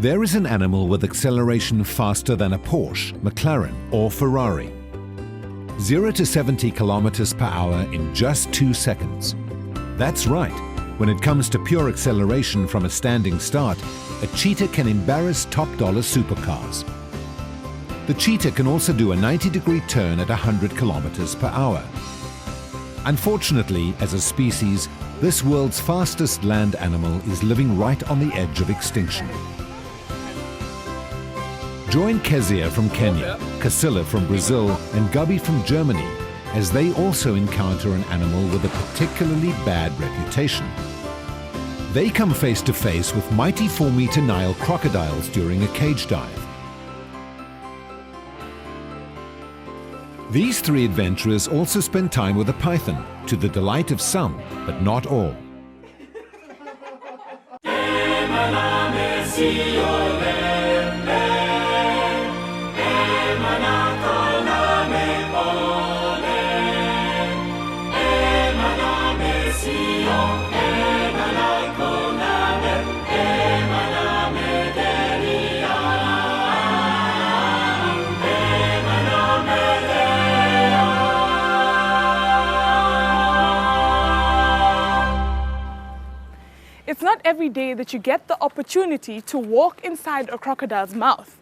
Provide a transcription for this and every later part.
There is an animal with acceleration faster than a Porsche, McLaren, or Ferrari. 0 to 70 kilometers per hour in just 2 seconds. That's right. When it comes to pure acceleration from a standing start, a cheetah can embarrass top-dollar supercars. The cheetah can also do a 90-degree turn at 100 kilometers per hour. Unfortunately, as a species, this world's fastest land animal is living right on the edge of extinction. Join Kezia from Kenya, Casilla from Brazil, and Gubby from Germany as they also encounter an animal with a particularly bad reputation. They come face to face with mighty 4-meter Nile crocodiles during a cage dive. These 3 adventurers also spend time with a python, to the delight of some, but not all. It's not every day that you get the opportunity to walk inside a crocodile's mouth.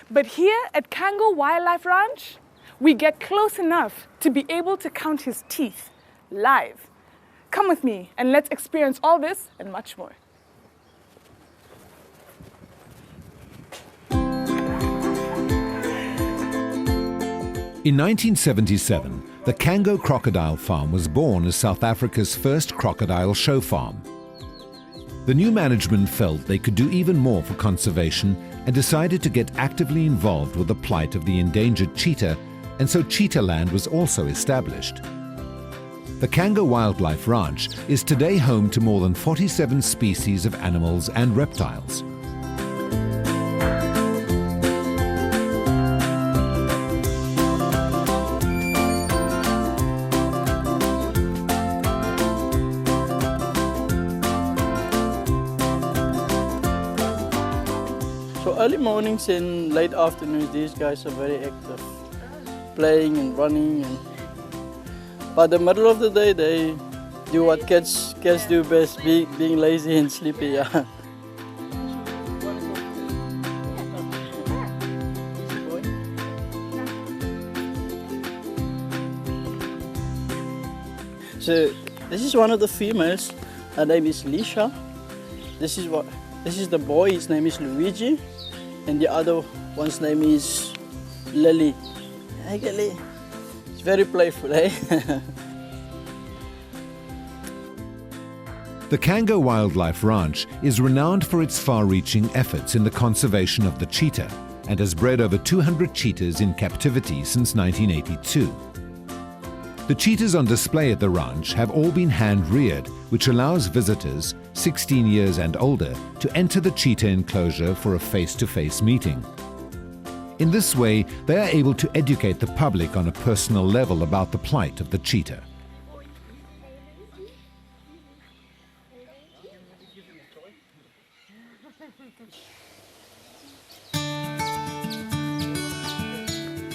But here at Cango Wildlife Ranch, we get close enough to be able to count his teeth live. Come with me and let's experience all this and much more. In 1977, the Cango Crocodile Farm was born as South Africa's first crocodile show farm. The new management felt they could do even more for conservation and decided to get actively involved with the plight of the endangered cheetah, and so Cheetah Land was also established. The Cango Wildlife Ranch is today home to more than 47 species of animals and reptiles. Early mornings and late afternoons, these guys are very active, playing and running. By the middle of the day, they do what cats do best, being lazy and sleepy. Yeah. So this is one of the females. Her name is Lisha. This is the boy. His name is Luigi. And the other one's name is Lily. Hey, Lily. It's very playful, eh? The Cango Wildlife Ranch is renowned for its far-reaching efforts in the conservation of the cheetah and has bred over 200 cheetahs in captivity since 1982. The cheetahs on display at the ranch have all been hand-reared, which allows visitors, 16 years and older, to enter the cheetah enclosure for a face-to-face meeting. In this way, they are able to educate the public on a personal level about the plight of the cheetah.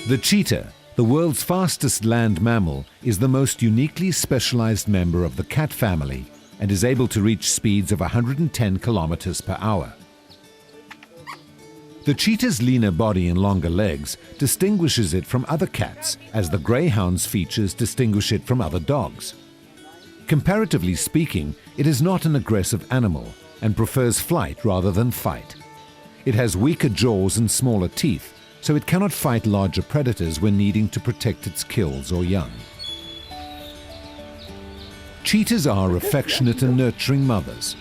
The cheetah, the world's fastest land mammal, is the most uniquely specialized member of the cat family and is able to reach speeds of 110 kilometers per hour. The cheetah's leaner body and longer legs distinguishes it from other cats, as the greyhound's features distinguish it from other dogs. Comparatively speaking, it is not an aggressive animal and prefers flight rather than fight. It has weaker jaws and smaller teeth, so it cannot fight larger predators when needing to protect its kills or young. Cheetahs are affectionate and nurturing mothers.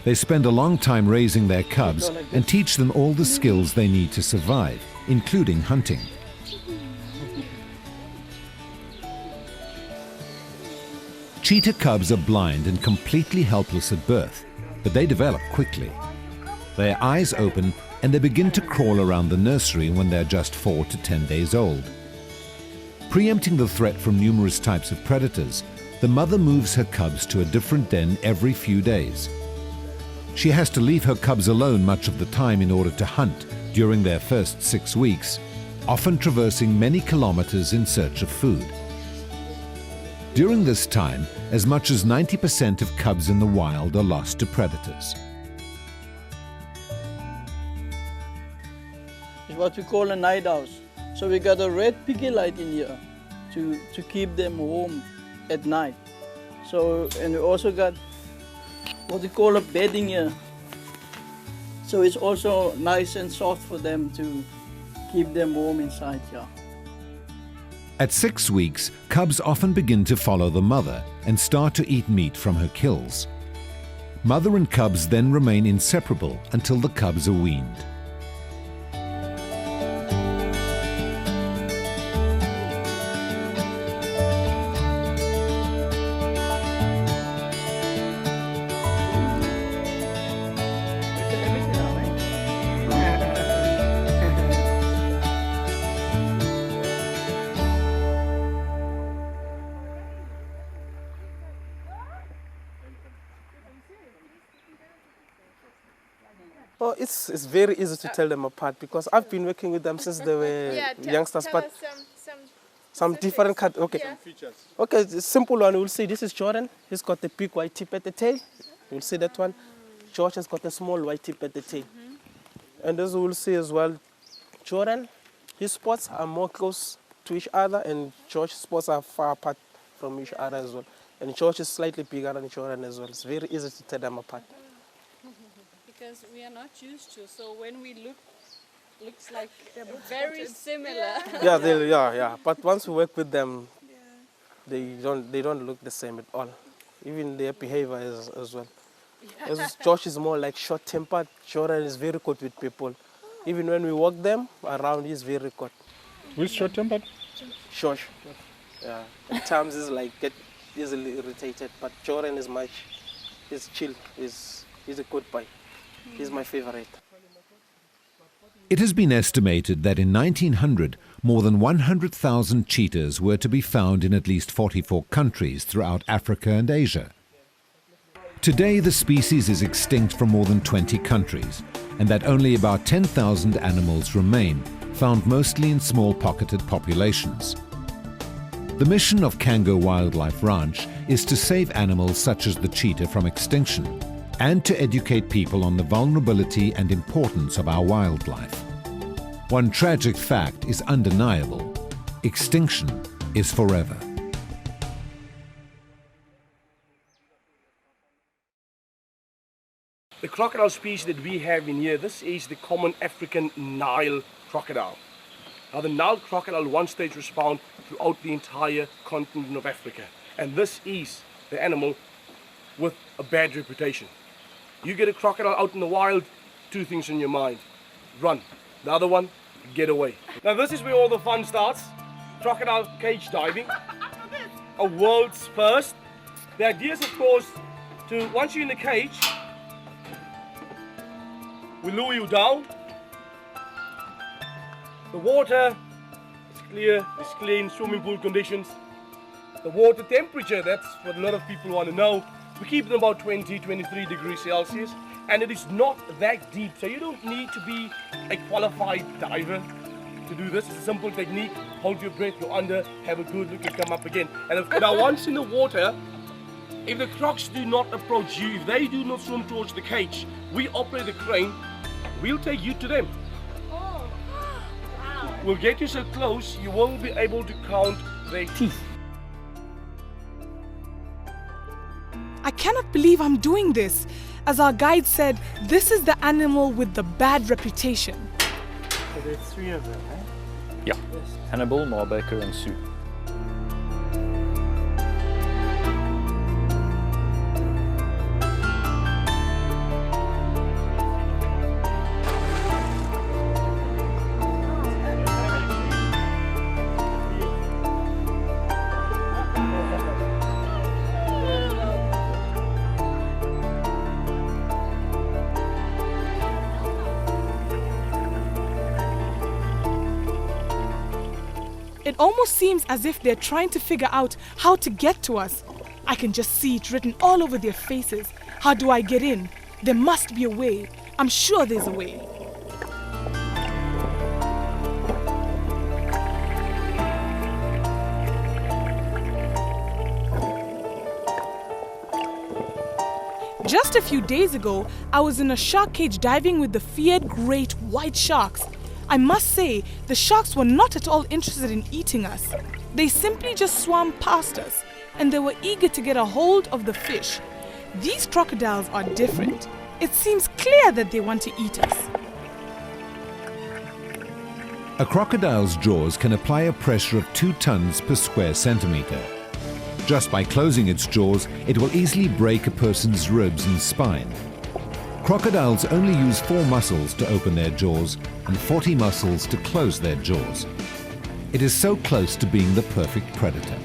They spend a long time raising their cubs and teach them all the skills they need to survive, including hunting. Cheetah cubs are blind and completely helpless at birth, but they develop quickly. Their eyes open and they begin to crawl around the nursery when they're just 4 to 10 days old. Preempting the threat from numerous types of predators, the mother moves her cubs to a different den every few days. She has to leave her cubs alone much of the time in order to hunt during their first 6 weeks, often traversing many kilometers in search of food. During this time, as much as 90% of cubs in the wild are lost to predators. It's what we call a night house. So we got a red picket light in here to keep them warm at night. So, and we also got what we call a bedding here. So it's also nice and soft for them to keep them warm inside here. At 6 weeks, cubs often begin to follow the mother and start to eat meat from her kills. Mother and cubs then remain inseparable until the cubs are weaned. Oh, it's very easy to tell them apart because I've been working with them since they were youngsters. Tell But us some different cut. Okay. Yeah. Features. Okay, the simple one. We'll see. This is Jordan. He's got the big white tip at the tail. You'll see that one. George has got a small white tip at the tail. And as we'll see as well, Jordan, his spots are more close to each other, and George's spots are far apart from each other as well. And George is slightly bigger than Jordan as well. It's very easy to tell them apart. Because we are not used to, so when we looks like very similar. Yeah. But once we work with them, they don't look the same at all. Even their behavior is as well. As Josh is more like short-tempered, Jordan is very good with people. Even when we walk them around, he's very good. Who's short-tempered? Josh. Yeah. At times he's like get easily irritated, but Jordan is he's chill. He's a good boy. He's my favorite. It has been estimated that in 1900, more than 100,000 cheetahs were to be found in at least 44 countries throughout Africa and Asia. Today, the species is extinct from more than 20 countries, and that only about 10,000 animals remain, found mostly in small pocketed populations. The mission of Cango Wildlife Ranch is to save animals such as the cheetah from extinction, and to educate people on the vulnerability and importance of our wildlife. One tragic fact is undeniable: extinction is forever. The crocodile species that we have in here, this is the common African Nile crocodile. Now the Nile crocodile one stage was found throughout the entire continent of Africa. And this is the animal with a bad reputation. You get a crocodile out in the wild, two things in your mind: run. The other one, get away. Now this is where all the fun starts. Crocodile cage diving, a world's first. The idea is, of course, to, once you're in the cage, we lower you down. The water is clear, it's clean, swimming pool conditions. The water temperature, that's what a lot of people want to know. We keep it about 20-23 degrees Celsius, and it is not that deep, so you don't need to be a qualified diver to do this. It's a simple technique. Hold your breath, go under, have a good look, and come up again. And now once in the water, if the crocs do not approach you, if they do not swim towards the cage, we operate the crane, we'll take you to them. Oh, wow. We'll get you so close, you won't be able to count their teeth. I cannot believe I'm doing this. As our guide said, this is the animal with the bad reputation. So there's 3 of them, eh? Ja, Hannibal, Marbaker and Sue. It almost seems as if they're trying to figure out how to get to us. I can just see it written all over their faces. How do I get in? There must be a way. I'm sure there's a way. Just a few days ago, I was in a shark cage diving with the feared great white sharks. I must say, the sharks were not at all interested in eating us. They simply just swam past us, and they were eager to get a hold of the fish. These crocodiles are different. It seems clear that they want to eat us. A crocodile's jaws can apply a pressure of 2 tons per square centimeter. Just by closing its jaws, it will easily break a person's ribs and spine. Crocodiles only use 4 muscles to open their jaws and 40 muscles to close their jaws. It is so close to being the perfect predator.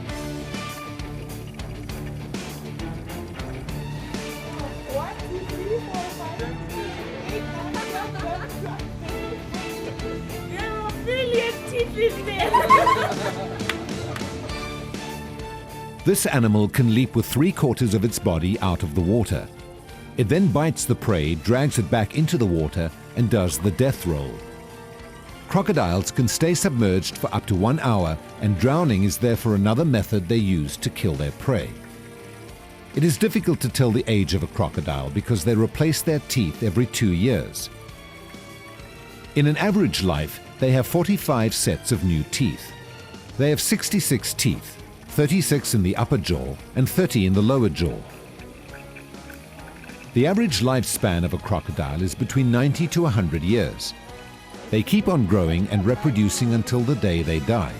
There are a billion teeth in there. This animal can leap with 3/4 of its body out of the water. It then bites the prey, drags it back into the water, and does the death roll. Crocodiles can stay submerged for up to 1 hour, and drowning is therefore another method they use to kill their prey. It is difficult to tell the age of a crocodile because they replace their teeth every 2 years. In an average life, they have 45 sets of new teeth. They have 66 teeth. 36 in the upper jaw and 30 in the lower jaw. The average lifespan of a crocodile is between 90 to 100 years. They keep on growing and reproducing until the day they die.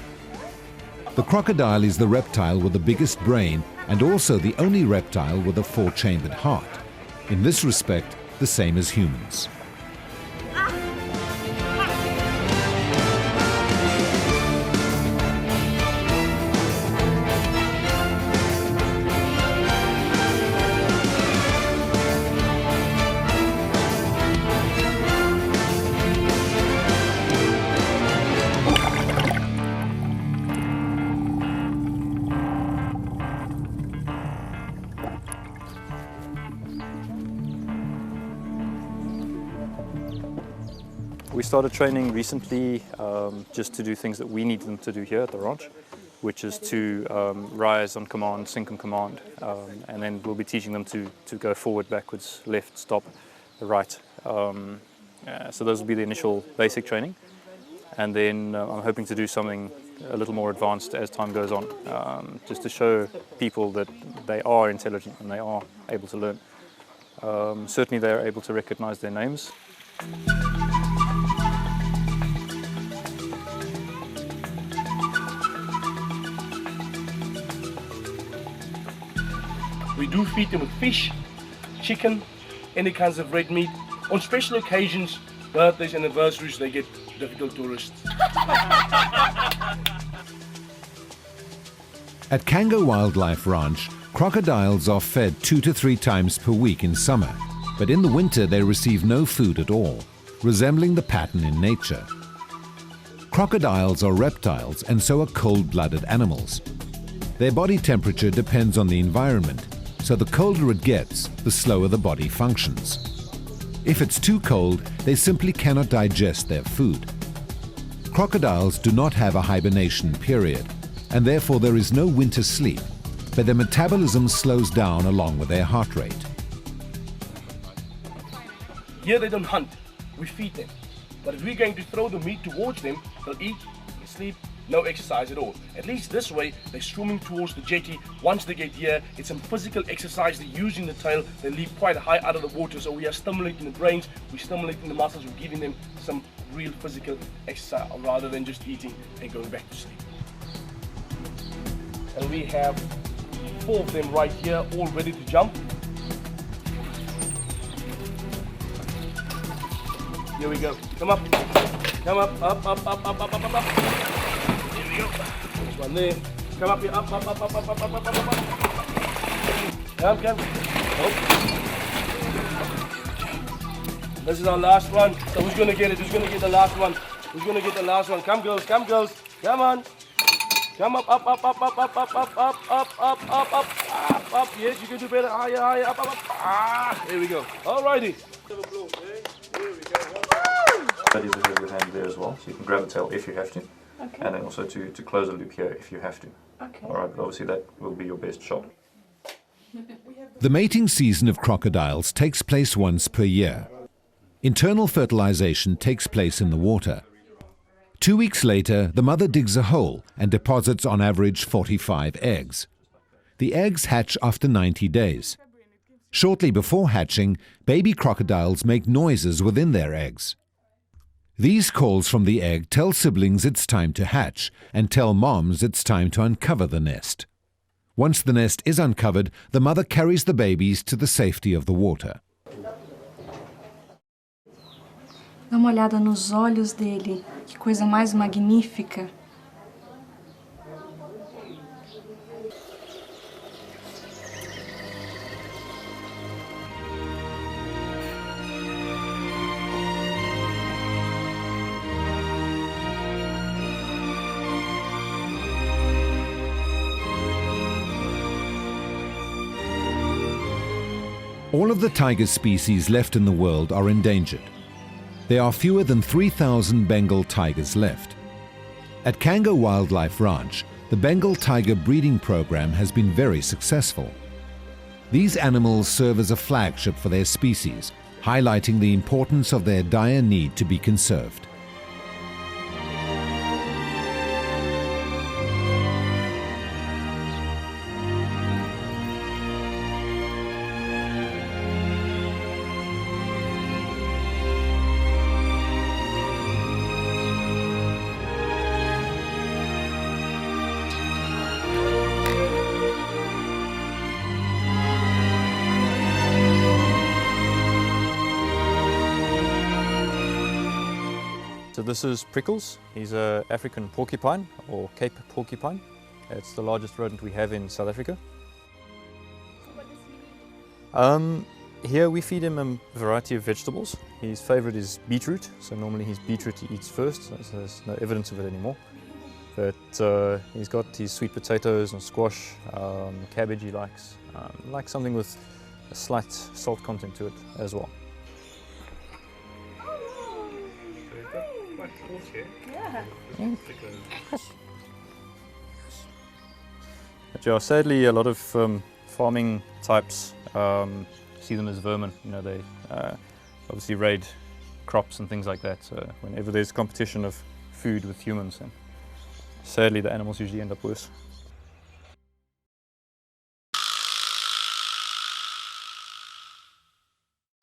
The crocodile is the reptile with the biggest brain and also the only reptile with a 4-chambered heart. In this respect, the same as humans. We started training recently just to do things that we need them to do here at the ranch, which is to rise on command, sink on command, and then we'll be teaching them to go forward, backwards, left, stop, right. So those will be the initial basic training, and then I'm hoping to do something a little more advanced as time goes on, just to show people that they are intelligent and they are able to learn. Certainly they are able to recognize their names. We do feed them with fish, chicken, any kinds of red meat. On special occasions, birthdays and anniversaries, they get difficult tourists. At Cango Wildlife Ranch, crocodiles are fed 2 to 3 times per week in summer, but in the winter they receive no food at all, resembling the pattern in nature. Crocodiles are reptiles and so are cold-blooded animals. Their body temperature depends on the environment, so the colder it gets, the slower the body functions. If it's too cold, they simply cannot digest their food. Crocodiles do not have a hibernation period, and therefore there is no winter sleep, but their metabolism slows down along with their heart rate. Here they don't hunt, we feed them. But if we're going to throw the meat towards them, they'll eat, sleep, no exercise at all. At least this way, they're swimming towards the jetty. Once they get here, it's some physical exercise. They're using the tail. They leap quite high out of the water. So we are stimulating the brains, we're stimulating the muscles, we're giving them some real physical exercise rather than just eating and going back to sleep. And we have 4 of them right here, all ready to jump. Here we go. Come up. Come up, up. Here we go. There's one there. Come up here, up. Come. Oh. This is our last one. So who's gonna get it? Who's gonna get the last one? Who's gonna get the last one? Come girls. Come on. Come up, up, up, up, up, up, up, up, up, up, up, up, up, up. Yes, you can do better. Higher, higher, up, up, up. There we go. Alrighty. That is a very good hand there as well, so you can grab the tail if you have to, and then also to close a loop here if you have to. Alright, but obviously that will be your best shot. The mating season of crocodiles takes place once per year. Internal fertilization takes place in the water. 2 weeks later, the mother digs a hole and deposits on average 45 eggs. The eggs hatch after 90 days. Shortly before hatching, baby crocodiles make noises within their eggs. These calls from the egg tell siblings it's time to hatch and tell moms it's time to uncover the nest. Once the nest is uncovered, the mother carries the babies to the safety of the water. Dá uma olhada nos olhos dele, que coisa mais magnífica. All of the tiger species left in the world are endangered. There are fewer than 3,000 Bengal tigers left. At Cango Wildlife Ranch, the Bengal tiger breeding program has been very successful. These animals serve as a flagship for their species, highlighting the importance of their dire need to be conserved. So this is Prickles. He's an African porcupine, or Cape porcupine. It's the largest rodent we have in South Africa. Here we feed him a variety of vegetables. His favorite is beetroot, so normally his beetroot he eats first, so there's no evidence of it anymore. But he's got his sweet potatoes and squash, cabbage he likes. Like something with a slight salt content to it as well. But yeah, sadly a lot of farming types see them as vermin. You know, they obviously raid crops and things like that. So whenever there's competition of food with humans, then sadly the animals usually end up worse.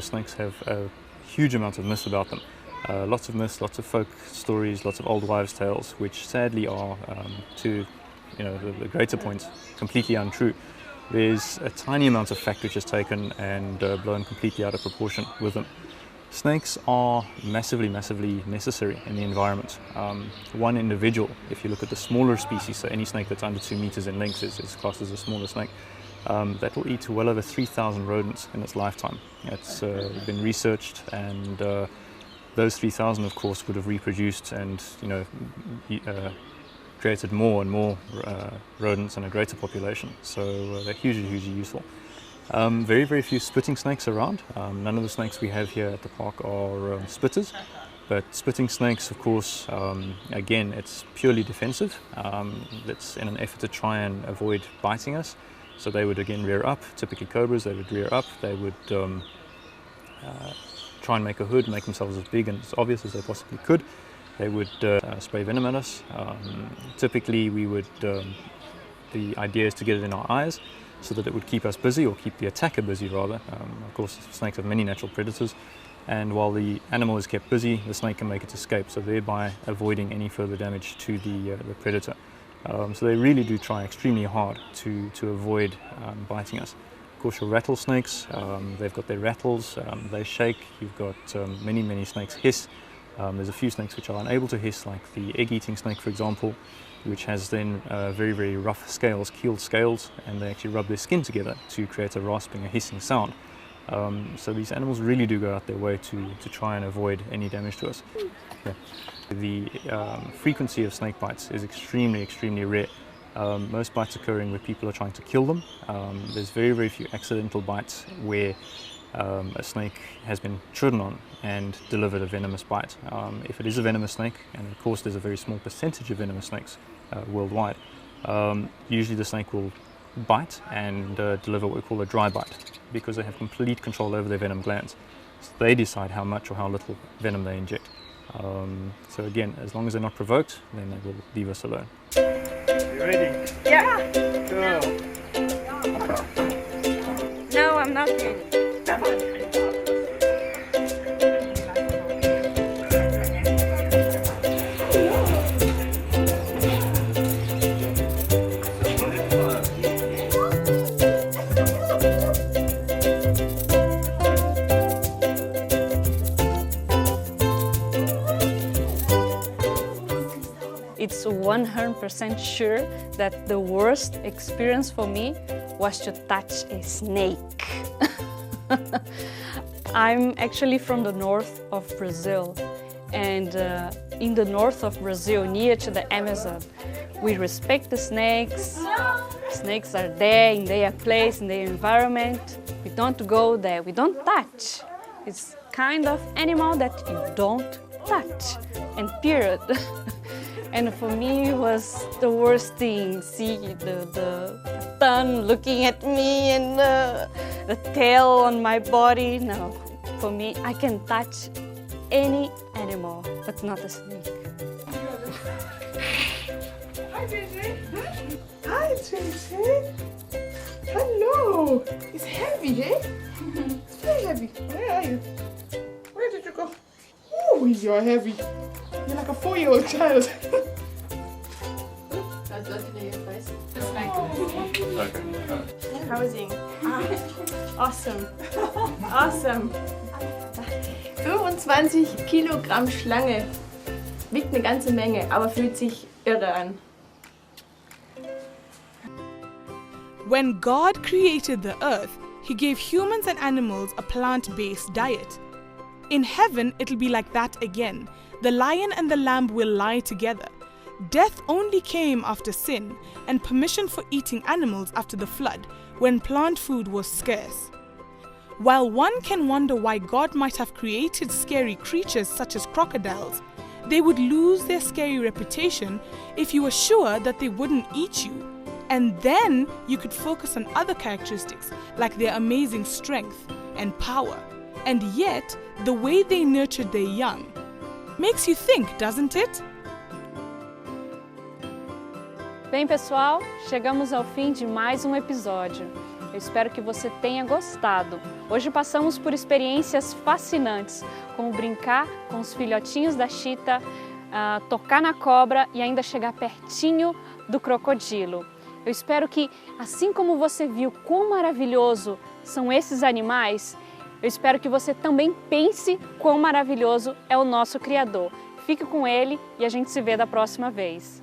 Snakes have a huge amount of myths about them. Lots of myths, lots of folk stories, lots of old wives' tales, which sadly are, to the greater point, completely untrue. There's a tiny amount of fact which is taken and blown completely out of proportion with them. Snakes are massively, massively necessary in the environment. One individual, if you look at the smaller species, so any snake that's under 2 meters in length is classed as a smaller snake, that will eat well over 3,000 rodents in its lifetime. It's been researched, and those 3,000, of course, would have reproduced and created more and more rodents and a greater population. So they're hugely, hugely useful. Very, very few spitting snakes around. None of the snakes we have here at the park are spitters. But spitting snakes, of course, again, it's purely defensive. It's in an effort to try and avoid biting us. So they would again rear up. Typically cobras, they would rear up. They would try and make a hood, make themselves as big and as obvious as they possibly could. They would spray venom at us. Typically we would, the idea is to get it in our eyes so that it would keep us busy, or keep the attacker busy rather. Of course, snakes have many natural predators, and while the animal is kept busy, the snake can make its escape, so thereby avoiding any further damage to the predator. So they really do try extremely hard to avoid biting us. Of course, your rattlesnakes, they've got their rattles, they shake. You've got many, many snakes hiss. There's a few snakes which are unable to hiss, like the egg-eating snake, for example, which has then very, very rough scales, keeled scales, and they actually rub their skin together to create a rasping, a hissing sound. So these animals really do go out their way to try and avoid any damage to us. Yeah. The frequency of snake bites is extremely rare. Most bites occurring where people are trying to kill them. There's very few accidental bites where a snake has been trodden on and delivered a venomous bite. If it is a venomous snake, and of course there's a very small percentage of venomous snakes worldwide, usually the snake will bite and deliver what we call a dry bite, because they have complete control over their venom glands. So they decide how much or how little venom they inject. So again, as long as they're not provoked, then they will leave us alone. You ready? Yeah. Go. No, I'm not ready. It's 100% sure that the worst experience for me was to touch a snake. I'm actually from the north of Brazil, and in the north of Brazil, near to the Amazon, we respect the snakes. Snakes are there in their place, in their environment. We don't go there, we don't touch. It's kind of animal that you don't touch, and period. And for me, it was the worst thing. See the tongue looking at me and the tail on my body. No, for me, I can touch any animal, but not a snake. Hi, JJ. Hi, JJ. Hello. It's heavy, eh? It's very heavy. Where are you? Where did you go? Oh, you're heavy. You're like a 4-year-old child. Housing. Awesome. Awesome. 25 Kilogramm Schlange. Wiegt eine ganze Menge, aber fühlt sich irre an. When God created the earth, He gave humans and animals a plant-based diet. In heaven, it'll be like that again. The lion and the lamb will lie together. Death only came after sin, and permission for eating animals after the flood, when plant food was scarce. While one can wonder why God might have created scary creatures such as crocodiles, they would lose their scary reputation if you were sure that they wouldn't eat you. And then you could focus on other characteristics like their amazing strength and power, and yet the way they nurtured their young. Makes you think, doesn't it? Bem, pessoal, chegamos ao fim de mais um episódio. Eu espero que você tenha gostado. Hoje passamos por experiências fascinantes, como brincar com os filhotinhos da chita, tocar na cobra e ainda chegar pertinho do crocodilo. Eu espero que, assim como você viu quão maravilhoso são esses animais, eu espero que você também pense quão maravilhoso é o nosso Criador. Fique com Ele e a gente se vê da próxima vez.